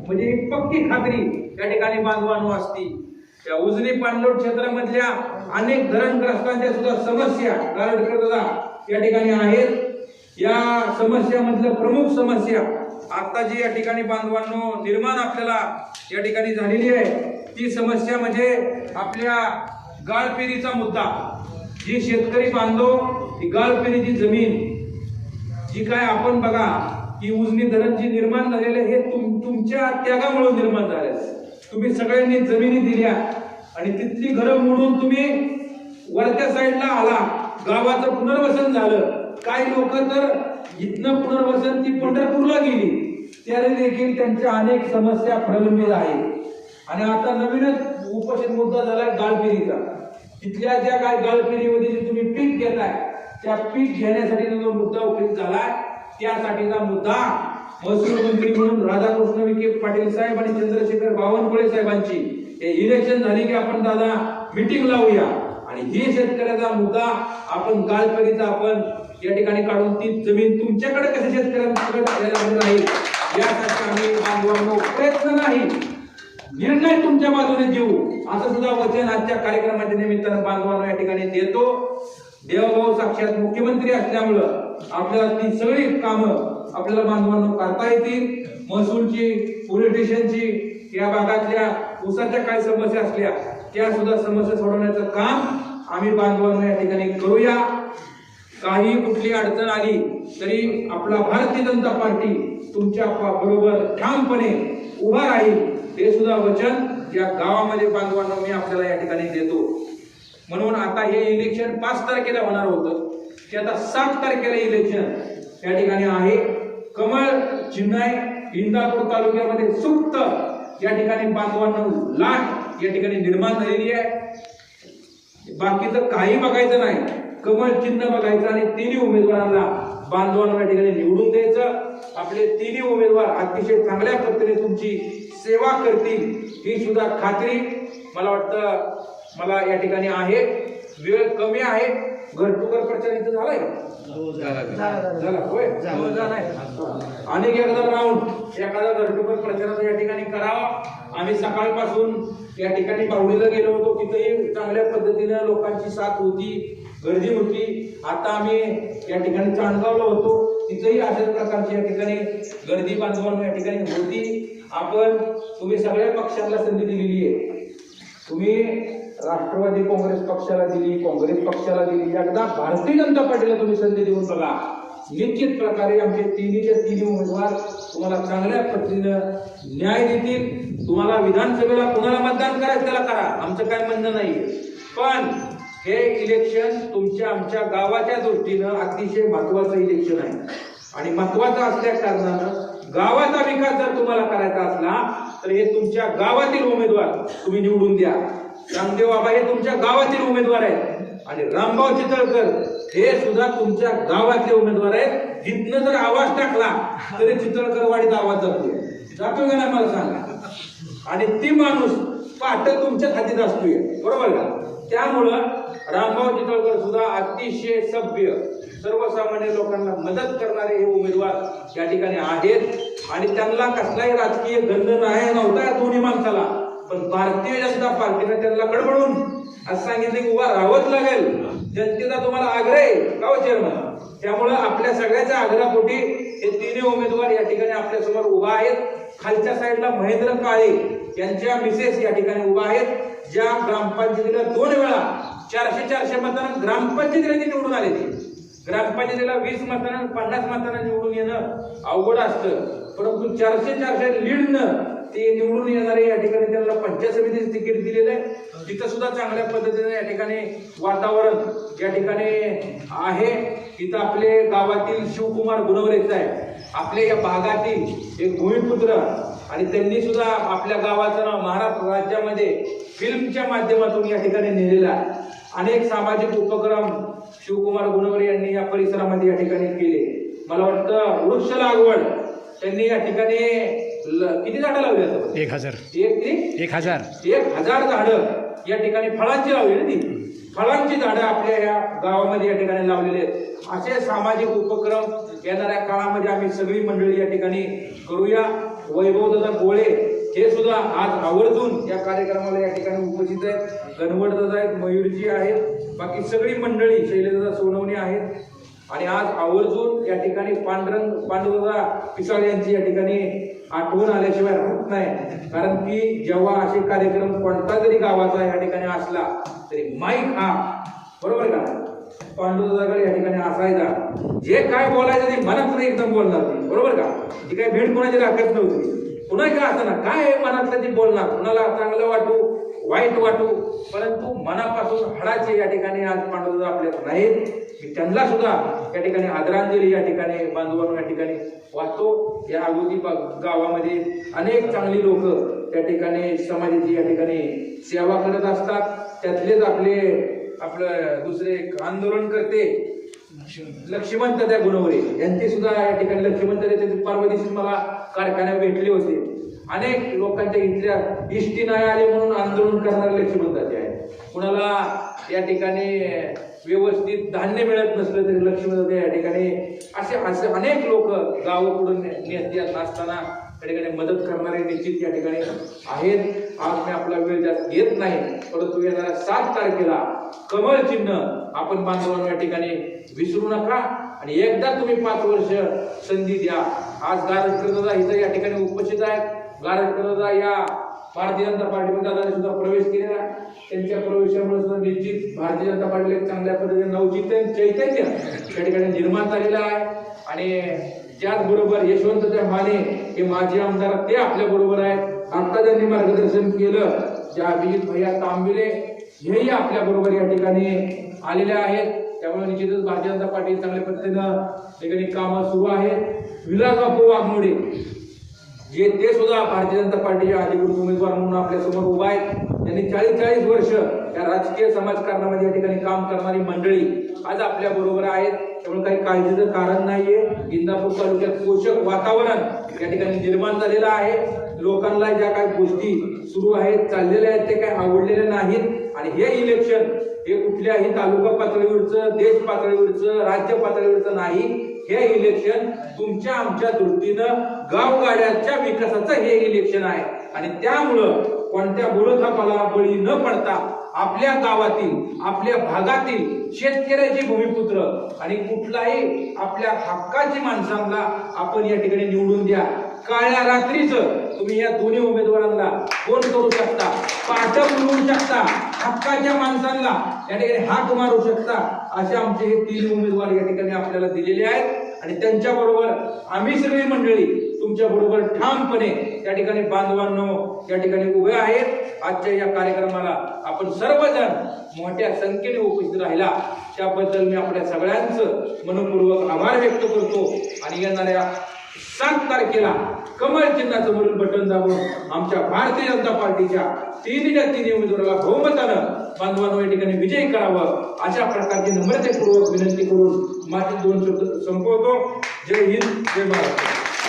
म्हणजे एक पक्की खात्री या ठिकाणी बांधवांनो असती। त्या उजनी पाणलोट क्षेत्रामधल्या अनेक धरणग्रस्तांच्या सुद्धा समस्या गारडकरदा या ठिकाणी आहेत। या समस्यामधलं प्रमुख समस्या आता जी या ठिकाणी बांधवांनो निर्माण आपल्याला या ठिकाणी झालेली आहे ती समस्या म्हणजे आपल्या गाळपेरीचा मुद्दा। जी शेतकरी बांधव ही गाळपेरीची जमीन जी काय आपण बघा की उजनी धरण जी निर्माण झालेले हे तुमच्या त्यागामुळे निर्माण झाले। तुम्ही सगळ्यांनी जमिनी दिल्या आणि तिथली घरं मोडून तुम्ही वरच्या साईडला आला, गावाचं पुनर्वसन झालं। काही लोक तर इथनं पुनर्वसन ती पंढरपूरला गेली, त्याने देखील त्यांच्या अनेक समस्या प्रलंबित आहेत। आणि आता नवीनच उपस्थित मुद्दा झाला गाळपेरीचा। तिथल्या ज्या काय गाळपेरीमध्ये जे तुम्ही पीक घेताय त्या पीक घेण्यासाठी जो मुद्दा उपस्थित झालाय त्यासाठीचा मुद्दा महसूल मंत्री म्हणून राधाकृष्ण विखे पाटील साहेब आणि चंद्रशेखर बावनकुळे साहेबांची इलेक्शन झाली की आपण दादा मीटिंग लावूया आणि ही शेतकऱ्याचा मुद्दा आपण गाळपेरीचा आपण या ठिकाणी काढून ती जमीन तुमच्याकडे कसे शेतकऱ्यांकडे राहील यासाठी आम्ही बांधवांनो प्रयत्न नाही निर्णय तुमच्या बाजूने देऊ असं सुद्धा वचन आजच्या कार्यक्रमाच्या निमित्तानं बांधवांना या ठिकाणी देतो। देवभाऊ साक्षात मुख्यमंत्री असल्यामुळं आपल्याला ती सगळी कामं आपल्याला बांधवांना करता येतील। महसूलची, पोलीस स्टेशनची, या भागातल्या ऊसाच्या काही समस्या असल्या त्या सुद्धा समस्या सोडवण्याचं काम आम्ही बांधवांना या ठिकाणी करूया। काही कुठली अडचण आली तरी आपला भारतीय जनता पार्टी तुमच्या बरोबर ठामपणे उभा राहील हे सुद्धा वचन या गावामध्ये बांधवांना मी आपल्याला या ठिकाणी देतो। म्हणून आता हे इलेक्शन 5 तारखेला होणार होतं ते आता 7 तारखेला इलेक्शन या ठिकाणी आहे। कमळ चिन्ह इंदापूर तालुक्यामध्ये सुप्त या ठिकाणी बांधवांना लाट या ठिकाणी निर्माण झालेली आहे। बाकीचं काही बघायचं नाही, कमळ चिन्ह बघायचं आणि तिन्ही उमेदवारांना बांधवांना या ठिकाणी निवडून द्यायचं। आपले तिन्ही उमेदवार अतिशय चांगल्या पद्धतीने तुमची सेवा करतील ही सुद्धा खात्री मला वाटतं मला या ठिकाणी आहे। वेळ कमी आहे, घर टू घर प्रचार इथं झालाय झाला होय अनेक एकदा राऊंड एखादा घर टू घर प्रचाराचा या ठिकाणी करावा। आम्ही सकाळपासून या ठिकाणी बाहुडीला गेलो होतो, तिथेही चांगल्या पद्धतीने लोकांची साथ होती, गर्दी होती। आता आम्ही या ठिकाणी चांदगावला होतो, तिथेही अशाच प्रकारची या ठिकाणी गर्दी बांधवांना या ठिकाणी होती। आपण तुम्ही सगळ्या पक्षांना संधी दिलेली आहे, तुम्ही राष्ट्रवादी काँग्रेस पक्षाला दिली, काँग्रेस पक्षाला दिली, एकदा भारतीय जनता पार्टीला तुम्ही संधी देऊन बघा। निश्चित प्रकारे आमचे तिन्ही उमेदवार तुम्हाला चांगल्या पद्धतीनं न्याय देतील। तुम्हाला विधानसभेला कुणाला मतदान करायचं त्याला करा, आमचं काय म्हणणं नाही, पण हे इलेक्शन तुमच्या आमच्या गावाच्या दृष्टीनं अतिशय महत्वाचं इलेक्शन आहे आणि महत्वाचं असल्या कारणानं गावाचा विकास जर तुम्हाला करायचा असला तर हे तुमच्या गावातील उमेदवार तुम्ही निवडून द्या। रामदेव बाबा हे तुमच्या गावातील उमेदवार आहेत आणि रामभाऊ चितळकर हे सुद्धा तुमच्या गावातले उमेदवार आहेत। जिथनं जर आवाज टाकला तरी चितळकर वाडीत आवाज जातोय का नाही मला सांगा। आणि ती माणूस पाठ तुमच्याच हातीत असतोय, बरोबर का? त्यामुळं रामभाऊ चितळकर सुद्धा अतिशय सभ्य सर्वसामान्य लोकांना मदत करणारे हे उमेदवार या ठिकाणी आहेत आणि त्यांना कसलाही राजकीय गंध नाही नव्हता या दोन्ही माणसाला, पण भारतीय जनता पार्टीने त्यांना कडबडून असं सांगितलं की उभा राहावंच लागेल। जनतेचा तुम्हाला आग्रह आहे का चेअरमन? त्यामुळं आपल्या सगळ्याच्या आग्रहापोटी हे तिन्ही उमेदवार या ठिकाणी आपल्या समोर उभा आहेत। खालच्या साईडला महेंद्र काळे यांच्या मिसेस या ठिकाणी उभा आहेत, ज्या ग्रामपंचायतीला 2 वेळा 400 मतांना ग्रामपंचायतीला निवडून आले। ग्रामपंचायतीला 20 मतांना 50 मतांना निवडून येणं अवघड असतं, परंतु 400 लीडनं ते निवडून येणारे या ठिकाणी त्यांना पंचायत समितीचं तिकीट दिलेलं आहे। तिथं सुद्धा चांगल्या पद्धतीने या ठिकाणी वातावरण या ठिकाणी आहे। तिथं आपले गावातील शिवकुमार गुणवरेचा आहे, आपल्या या भागातील एक भूमिपुत्र आणि त्यांनी सुद्धा आपल्या गावाचं नाव महाराष्ट्र राज्यामध्ये फिल्मच्या माध्यमातून या ठिकाणी नेलेलं आहे। अनेक सामाजिक उपक्रम शिवकुमार गुणवरे यांनी या परिसरामध्ये या ठिकाणी केले। मला वाटतं वृक्ष लागवड त्यांनी या ठिकाणी किती झाडं लावली आहेत? 1000 झाडं या ठिकाणी फळांची लावली ना, ती फळांची झाडं आपल्या या गावामध्ये या ठिकाणी लावलेली आहेत। असे सामाजिक उपक्रम येणाऱ्या काळामध्ये आम्ही सगळी मंडळी या ठिकाणी करूया। वैभवदादा गोळे हे सुद्धा आज आवर्जून या कार्यक्रमाला या ठिकाणी उपस्थित आहेत. गणवटदादा आहेत, मयूरजी आहेत, बाकी सगळी मंडळी, शैलेशदादा सोनवणे आहेत. आणि आज आवर्जून या ठिकाणी पांडुदादा पिसाळ यांची या ठिकाणी आठवण आल्याशिवाय राहत नाही. कारण की जेव्हा असे कार्यक्रम कोणता जरी गावाचा या ठिकाणी असला तरी माईक हा बरोबर का पांडुदादाकडे या ठिकाणी असायचा. जे काय बोलायचं ते मनातून एकदम बोलणार ते बरोबर का. ती काय भेट कोणाची राखत नव्हती. कुणाच्या असं ना काय मनातलं ते बोलणार, कुणाला चांगलं वाटू वाईट वाटू, परंतु मनापासून हडाचे या ठिकाणी आज पांडुदादा आपल्यात नाहीत. मी त्यांना सुद्धा या ठिकाणी आदरांजली या ठिकाणी बांधवांना या ठिकाणी वाटतो. या अगोदी गावामध्ये अनेक चांगली लोक त्या ठिकाणी समाजाची या ठिकाणी सेवा करत असतात. त्यातलेच आपलं दुसरे आंदोलन करते लक्ष्मण त्या गुणवरे यांची सुद्धा या ठिकाणी लक्ष्मण परवा दिवशी मला कारखान्यात भेटले होते. अनेक लोकांच्या इथल्या इष्टी नाही आले म्हणून आंदोलन करणारे लक्ष्मण तात्या आहे. कुणाला या ठिकाणी व्यवस्थित धान्य मिळत नसलं तरी लक्ष्मण तात्या या ठिकाणी असे अनेक लोक गावाकडून नेत्यात असताना त्या ठिकाणी मदत करणारे निश्चित या ठिकाणी आहेत. आज मी आपला वेळ जास्त घेत नाही, परंतु येणाऱ्या 7 तारखेला कमळ चिन्ह आपण बांधवांना या ठिकाणी विसरू नका. आणि एकदा तुम्ही 5 वर्ष संधी द्या. आज गारटकरदादा इथं या ठिकाणी उपस्थित आहेत. गारटकरदादा या भारतीय जनता पार्टीमध्ये दादाने सुद्धा प्रवेश केलेला. त्यांच्या प्रवेशामुळे सुद्धा निश्चित भारतीय जनता पार्टीला एक चांगल्या पद्धतीने चैतन्य या ठिकाणी निर्माण झालेलं आहे. आणि त्याचबरोबर यशवंतच्या माने हे माजी आमदार ते आपल्या बरोबर आहेत. आता त्यांनी मार्गदर्शन केलं. ज्या अभिजित भैया तांबिले हेही आपल्या बरोबर या ठिकाणी आलेले आहेत. त्यामुळे निश्चितच भारतीय जनता पार्टी चांगल्या पद्धतीनं ठिकाणी कामं सुरू आहेत. विलासबापू वाघमोडे जे ते सुद्धा भारतीय जनता पार्टीचे अधिकृत उमेदवार म्हणून आपल्या समोर उभा आहेत. त्यांनी 40 वर्ष या राजकीय समाजकारणामध्ये या ठिकाणी काम करणारी मंडळी आज आपल्या बरोबर आहेत. त्यामुळे काही काळजीचं कारण नाहीये. इंदापूर तालुक्यात पोषक वातावरण या ठिकाणी निर्माण झालेलं आहे. लोकांना ज्या काही गोष्टी सुरू आहेत चाललेल्या आहेत ते काही आवडलेल्या नाहीत. आणि हे इलेक्शन हे कुठल्याही तालुका पातळीवरचं, देश पातळीवरचं, राज्य पातळीवरचं नाही. हे इलेक्शन तुमच्या आमच्या दृष्टीनं गावगाड्याच्या विकासाचं हे इलेक्शन आहे. आणि त्यामुळं कोणत्या बोलथापाला बळी न पडता आपल्या गावातील, आपल्या भागातील शेतकऱ्याचे भूमिपुत्र आणि कुठलाही आपल्या हक्काची माणसांना आपण या ठिकाणी निवडून द्या. काळ्या रात्रीच तुम्ही या दोन्ही उमेदवारांना फोन करू शकता, पाठ बोलवू शकता, हक्काच्या माणसांना या ठिकाणी हाक मारू शकता. असे आमचे हे 3 उमेदवार या ठिकाणी आपल्याला दिलेले आहेत. आणि त्यांच्या बरोबर आम्ही सगळी मंडळी तुमच्या बरोबर ठामपणे या ठिकाणी बांधवांनो या ठिकाणी उभे आहेत. आजच्या या कार्यक्रमाला आपण सर्वजण मोठ्या संख्येने उपस्थित राहिला त्याबद्दल मी आपल्या सगळ्यांचं मनपूर्वक आभार व्यक्त करतो. आणि येणाऱ्या 7 तारखेला कमळ चिन्हाचं वरील बटन दाबून आमच्या भारतीय जनता पार्टीच्या 3 उमेदवाराला बहुमतानं बांधवांनो या ठिकाणी विजयी करावं अशा प्रकारची नम्रतेपूर्वक विनंती करून माझे 2 शब्द संपवतो. जय हिंद, जय महाराष्ट्र.